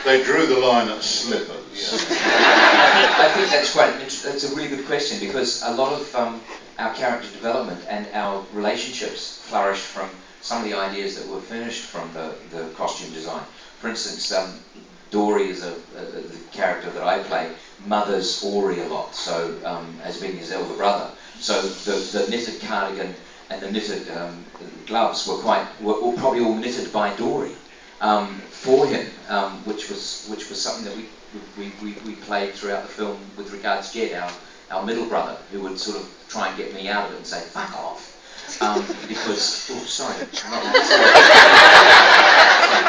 They drew the line at slippers. I think that's a really good question, because a lot of our character development and our relationships flourished from some of the ideas that were finished from the costume design. For instance, Dori is the character that I play, mothers Ori a lot, so as being his elder brother. So the knitted cardigan and the knitted gloves were probably all knitted by Dori for him, which was something that we played throughout the film with regards to Jed, our middle brother, who would sort of try and get me out of it and say, fuck off. Because, oh, sorry, not that sorry.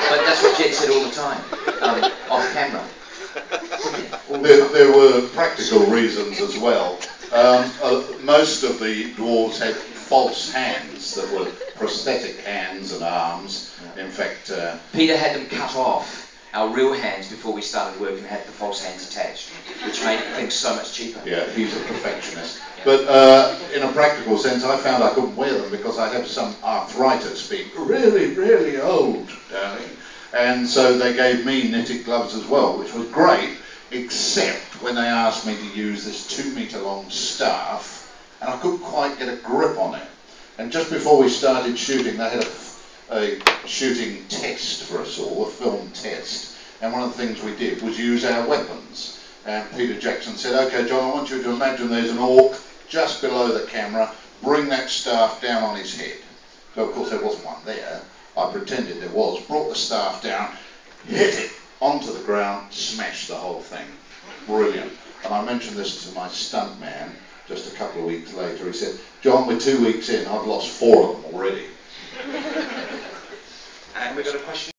But that's what Jed said all the time, off camera. There were practical reasons as well. Most of the dwarves had false hands that were prosthetic hands and arms. In fact, Peter had them cut off. Our real hands before we started work and had the false hands attached, which made things so much cheaper. Yeah, he's a perfectionist. Yeah. But in a practical sense, I found I couldn't wear them because I have some arthritis, being really, really old, darling. And so they gave me knitted gloves as well, which was great, except when they asked me to use this 2-metre long staff, and I couldn't quite get a grip on it. And just before we started shooting, they had a shooting test for us all, a film test, and one of the things we did was use our weapons. And Peter Jackson said, okay John, I want you to imagine there's an orc just below the camera, bring that staff down on his head. So of course there wasn't one there, I pretended there was, brought the staff down, hit it onto the ground, smashed the whole thing. Brilliant. And I mentioned this to my stunt man just a couple of weeks later. He said, John, we're 2 weeks in, I've lost 4 of them already. And we've got a question.